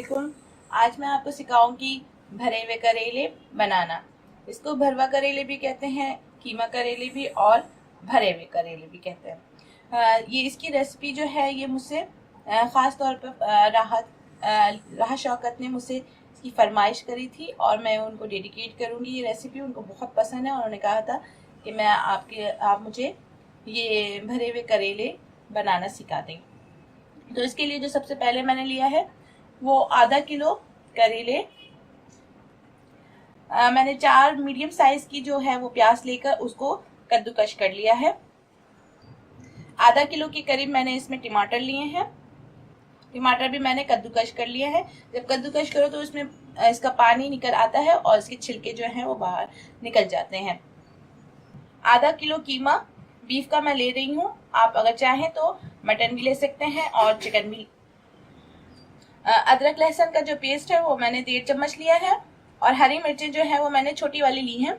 वालेकुम। आज मैं आपको सिखाऊंगी भरे हुए करेले बनाना। इसको भरवा करेले भी कहते हैं, कीमा करेले भी और भरे हुए करेले भी कहते हैं। ये इसकी रेसिपी जो है ये मुझसे ख़ास तौर पर राहत शौकत ने मुझसे इसकी फरमाइश करी थी और मैं उनको डेडिकेट करूंगी। ये रेसिपी उनको बहुत पसंद है और उन्होंने कहा था कि आप मुझे ये भरे हुए करेले बनाना सिखा दें। तो इसके लिए जो सबसे पहले मैंने लिया है वो आधा किलो करेले। मैंने 4 मीडियम साइज की जो है वो प्याज लेकर उसको कद्दूकश कर लिया है। आधा किलो के करीब मैंने इसमें टमाटर लिए हैं। टमाटर भी मैंने कद्दूकश कर लिया है। जब कद्दूकश करो तो इसमें इसका पानी निकल आता है और इसके छिलके जो हैं वो बाहर निकल जाते हैं। आधा किलो कीमा बीफ का मैं ले रही हूँ। आप अगर चाहें तो मटन भी ले सकते हैं और चिकन भी। अदरक लहसुन का जो पेस्ट है वो मैंने 1.5 चम्मच लिया है और हरी मिर्चें जो है वो मैंने छोटी वाली ली हैं।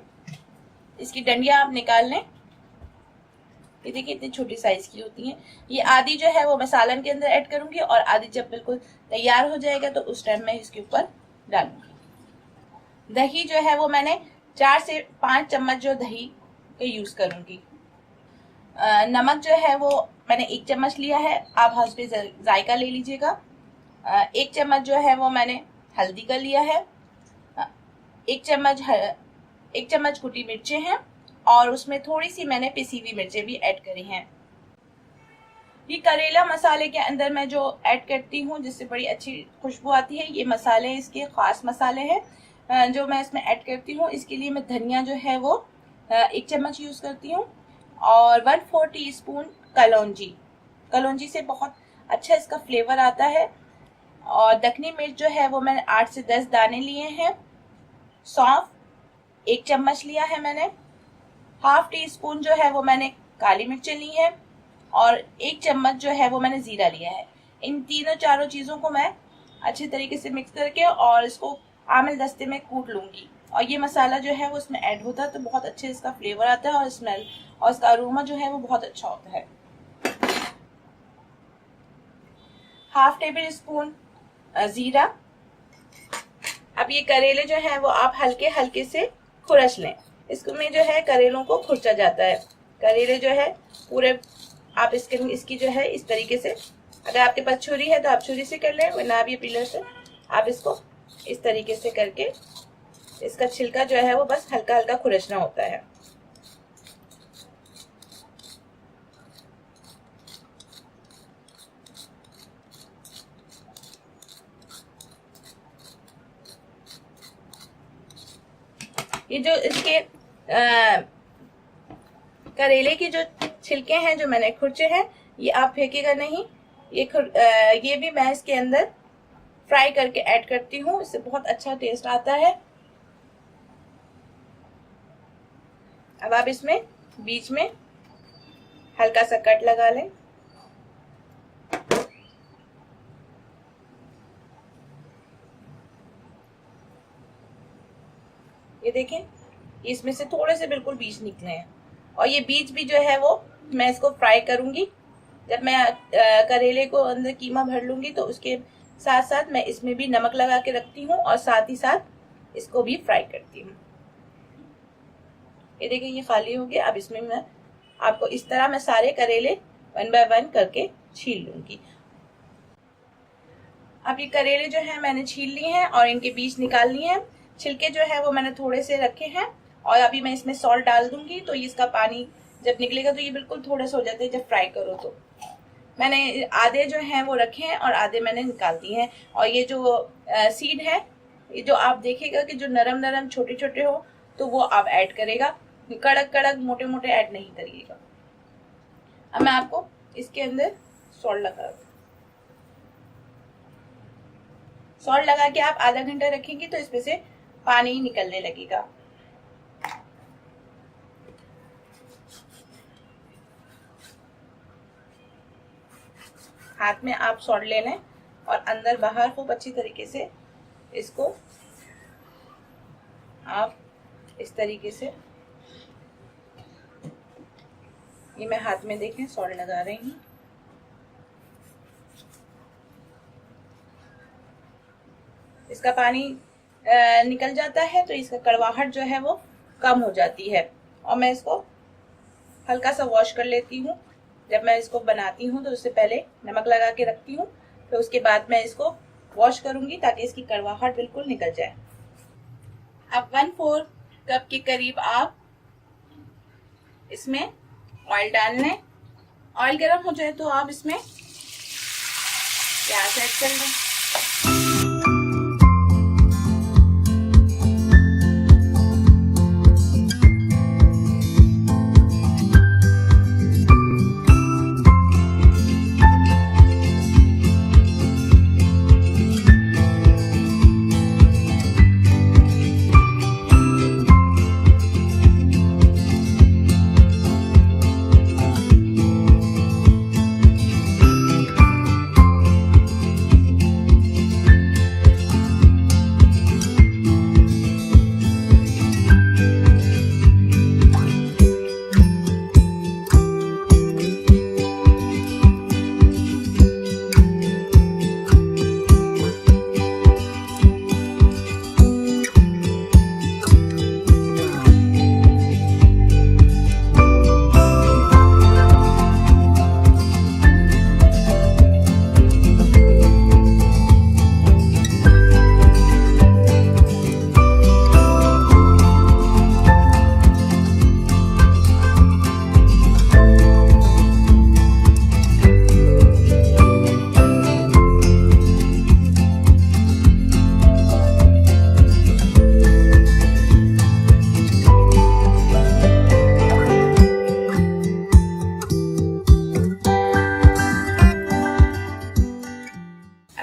इसकी डंडियां आप निकाल लें। ये देखिए इतनी छोटी साइज की होती हैं। ये आधी जो है वो मैं सालन के अंदर ऐड करूंगी और आधी जब बिल्कुल तैयार हो जाएगा तो उस टाइम मैं इसके ऊपर डालूंगी। दही जो है वो मैंने 4 से 5 चम्मच जो दही का यूज करूंगी। नमक जो है वो मैंने 1 चम्मच लिया है। आप हाउस पे जायका ले लीजिएगा। 1 चम्मच जो है वो मैंने हल्दी का लिया है। 1 चम्मच कुटी मिर्चें हैं और उसमें थोड़ी सी मैंने पिसी हुई मिर्चें भी ऐड करी हैं। ये करेला मसाले के अंदर मैं जो ऐड करती हूँ जिससे बड़ी अच्छी खुशबू आती है, ये मसाले इसके खास मसाले हैं जो मैं इसमें ऐड करती हूँ। इसके लिए मैं धनिया जो है वो 1 चम्मच यूज करती हूँ और 1/4 टीस्पून कलौंजी से बहुत अच्छा इसका फ्लेवर आता है। और दखनी मिर्च जो है वो मैंने 8 से 10 दाने लिए हैं। सौंफ 1 चम्मच लिया है मैंने। हाफ टी स्पून जो है वो मैंने काली मिर्चें ली है और 1 चम्मच जो है वो मैंने जीरा लिया है। इन तीनों चारों चीजों को मैं अच्छे तरीके से मिक्स करके और इसको आमिल दस्ते में कूट लूंगी। और ये मसाला जो है वो इसमें ऐड होता है तो बहुत अच्छे इसका फ्लेवर आता है और स्मेल और इसका अरोमा जो है वो बहुत अच्छा होता है। हाफ टेबल स्पून जीरा। अब ये करेले जो है वो आप हल्के हल्के से खुरच लें। इसमें जो है करेलों को खुरचा जाता है। करेले जो है पूरे आप इसकी जो है इस तरीके से, अगर आपके पास छुरी है तो आप छुरी से कर लें, वरना आप ये पीलर से आप इसको इस तरीके से करके इसका छिलका जो है वो बस हल्का हल्का खुरचना होता है। ये जो इसके करेले के जो छिलके हैं जो मैंने खुरचे हैं ये आप फेंकेगा नहीं। ये भी मैं इसके अंदर फ्राई करके ऐड करती हूँ, इससे बहुत अच्छा टेस्ट आता है। अब आप इसमें बीच में हल्का सा कट लगा लें। ये देखें इसमें से थोड़े से बिल्कुल बीज निकले हैं और ये बीज भी जो है वो मैं इसको फ्राई करूंगी। जब मैं करेले को अंदर कीमा भर लूंगी तो उसके साथ साथ मैं इसमें भी नमक लगा के रखती हूँ और साथ ही साथ इसको भी फ्राई करती हूँ। ये देखिए ये खाली हो गया। अब इसमें मैं आपको इस तरह मैं सारे करेले 1 बाय 1 करके छील लूंगी। अब ये करेले जो है मैंने छील लिए हैं और इनके बीज निकाल लिए हैं। छिलके जो है वो मैंने थोड़े से रखे हैं और अभी मैं इसमें सॉल्ट डाल दूंगी तो इसका पानी जब निकलेगा तो ये बिल्कुल थोड़े से हो जाते हैं जब फ्राई करो तो। मैंने आधे जो हैं वो रखे हैं और आधे मैंने निकाल दिए हैं। और ये जो सीड है ये जो आप देखेगा कि जो नरम नरम छोटे छोटे हो तो वो आप ऐड करेगा, कड़क कड़क मोटे मोटे ऐड नहीं करिएगा। अब मैं आपको इसके अंदर सॉल्ट लगा के आप आधा घंटा रखेंगे तो इसमें से पानी निकलने लगेगा। हाथ में आप सॉल्ट ले लें और अंदर बाहर खूब अच्छी तरीके से इसको आप इस तरीके से, ये मैं हाथ में देखें सॉल्ट लगा रही हूँ। इसका पानी निकल जाता है तो इसका कड़वाहट जो है वो कम हो जाती है। और मैं इसको हल्का सा वॉश कर लेती हूँ। जब मैं इसको बनाती हूँ तो उससे पहले नमक लगा के रखती हूँ, तो उसके बाद मैं इसको वॉश करूंगी ताकि इसकी कड़वाहट बिल्कुल निकल जाए। अब 1/4 कप के करीब आप इसमें ऑयल डाल लें। ऑयल गर्म हो जाए तो आप इसमें प्याज ऐड कर लें।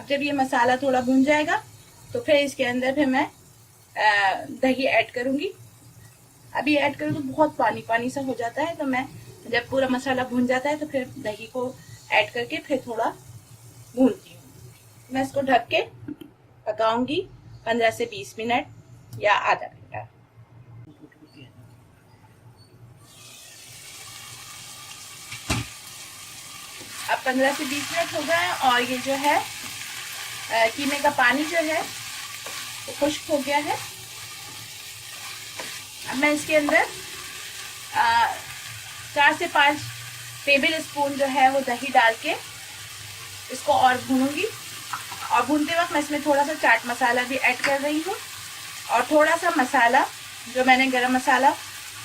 जब ये मसाला थोड़ा भून जाएगा तो फिर इसके अंदर फिर मैं दही ऐड करूंगी। अभी ऐड करूँ तो बहुत पानी पानी सा हो जाता है, तो मैं जब पूरा मसाला भून जाता है तो फिर दही को ऐड करके फिर थोड़ा भूनती हूँ। मैं इसको ढक के पकाऊंगी 15 से 20 मिनट या आधा घंटा। अब 15 से 20 मिनट हो गए और ये जो है कीमे का पानी जो है वो खुश्क हो गया है। अब मैं इसके अंदर 4 से 5 टेबल स्पून जो है वो दही डाल के इसको और भूनूंगी। और भूनते वक्त मैं इसमें थोड़ा सा चाट मसाला भी ऐड कर रही हूँ और थोड़ा सा मसाला जो मैंने गरम मसाला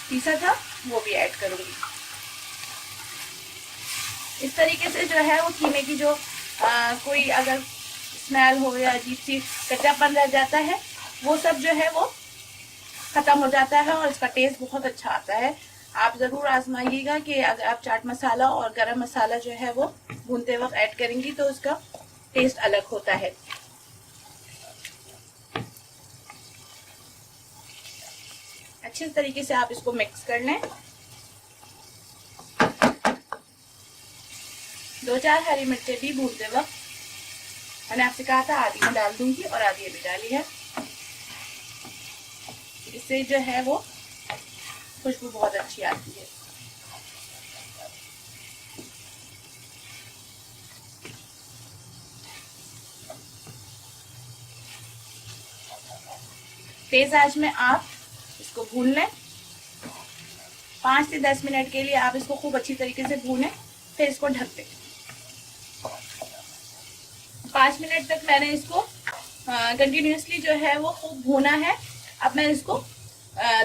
पीसा था वो भी ऐड करूंगी। इस तरीके से जो है वो कीमे की जो कोई अगर स्मेल हो या अजीब सी कच्चापन रह जाता है वो सब जो है वो खत्म हो जाता है और इसका टेस्ट बहुत अच्छा आता है। आप जरूर आजमाइएगा कि अगर आप चाट मसाला और गरम मसाला जो है वो भूनते वक्त ऐड करेंगी तो उसका टेस्ट अलग होता है। अच्छे तरीके से आप इसको मिक्स कर लें। 2-4 हरी मिर्चें भी भूनते वक्त मैंने आपसे कहा था आधी में डाल दूंगी और आधी अभी डाली है। इससे जो है वो खुशबू बहुत अच्छी आती है। तेज आंच में आप इसको भून लें। 5 से 10 मिनट के लिए आप इसको खूब अच्छी तरीके से भूनें, फिर इसको ढक दें। 5 मिनट तक मैंने इसको कंटिन्यूसली जो है वो खूब भूना है। अब मैं इसको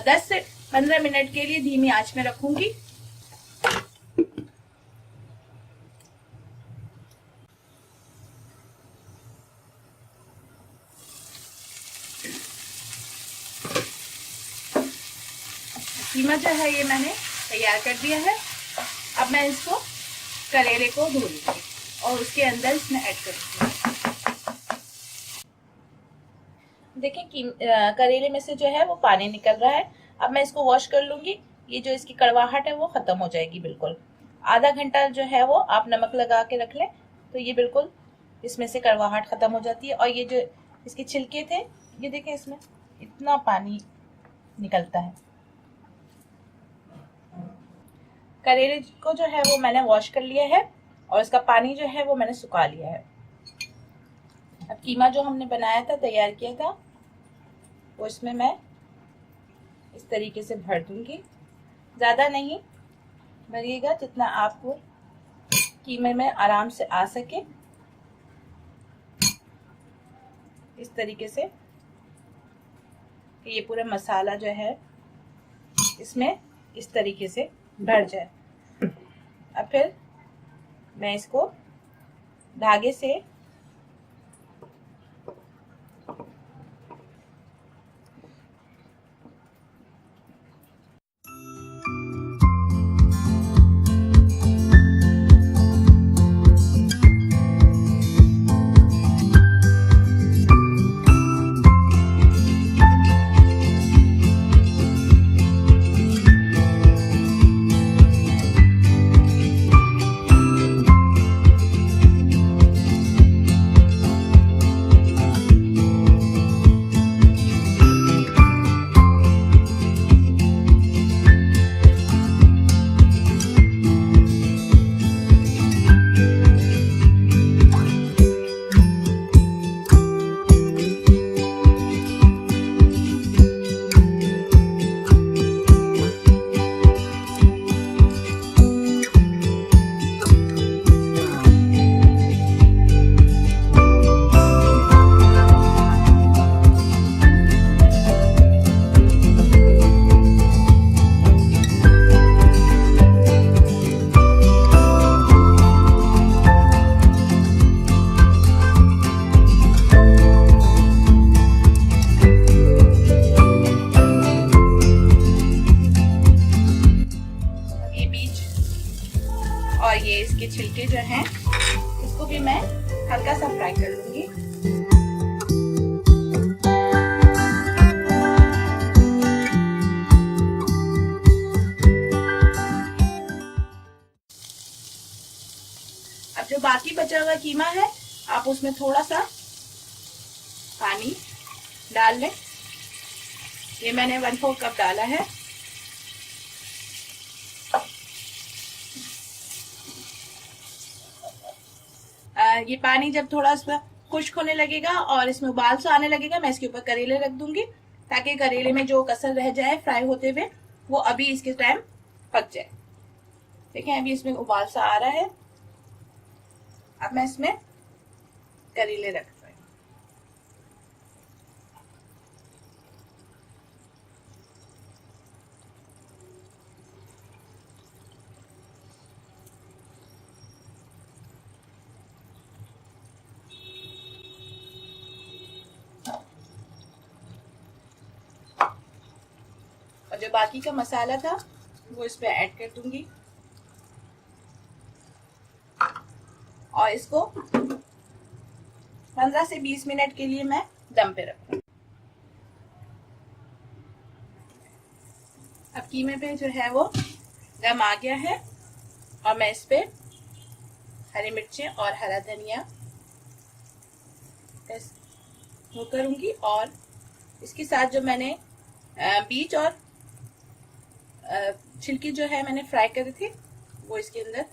10 से 15 मिनट के लिए धीमी आंच में रखूंगी। कीमा जो है ये मैंने तैयार कर दिया है। अब मैं इसको करेले को धो लूंगी और उसके अंदर इसमें ऐड करूंगी। देखिए करेले में से जो है वो पानी निकल रहा है। अब मैं इसको वॉश कर लूंगी। ये जो इसकी कड़वाहट है वो खत्म हो जाएगी बिल्कुल। आधा घंटा जो है वो आप नमक लगा के रख लें तो ये बिल्कुल इसमें से कड़वाहट खत्म हो जाती है। और ये जो इसके छिलके थे ये देखें इसमें इतना पानी निकलता है। करेले को जो है वो मैंने वॉश कर लिया है और इसका पानी जो है वो मैंने सुखा लिया है। अब कीमा जो हमने बनाया था, तैयार किया था, वो इसमें मैं इस तरीके से भर दूंगी। ज़्यादा नहीं भरिएगा, जितना आपको कीमे में आराम से आ सके। इस तरीके से ये पूरा मसाला जो है इसमें इस तरीके से भर जाए। अब फिर मैं इसको धागे से और ये इसके छिलके जो हैं इसको भी मैं हल्का सा फ्राई कर लूंगी। अब जो बाकी बचा हुआ कीमा है, आप उसमें थोड़ा सा पानी डाल लें। ये मैंने 1/4 कप डाला है। ये पानी जब थोड़ा सा खुश्क होने लगेगा और इसमें उबाल सा आने लगेगा, मैं इसके ऊपर करेले रख दूंगी, ताकि करेले में जो कसर रह जाए फ्राई होते हुए वो अभी इसके टाइम पक जाए। देखें अभी इसमें उबाल सा आ रहा है। अब मैं इसमें करेले रख दूंगी। और जो बाकी का मसाला था वो इस पे ऐड कर दूंगी और इसको 15 से 20 मिनट के लिए मैं दम पे रखूंगी। अब कीमे पे जो है वो दम आ गया है और मैं इस पे हरी मिर्चें और हरा धनिया वो करूंगी और इसके साथ जो मैंने बीज और छिलके जो है मैंने फ्राई करे थे वो इसके अंदर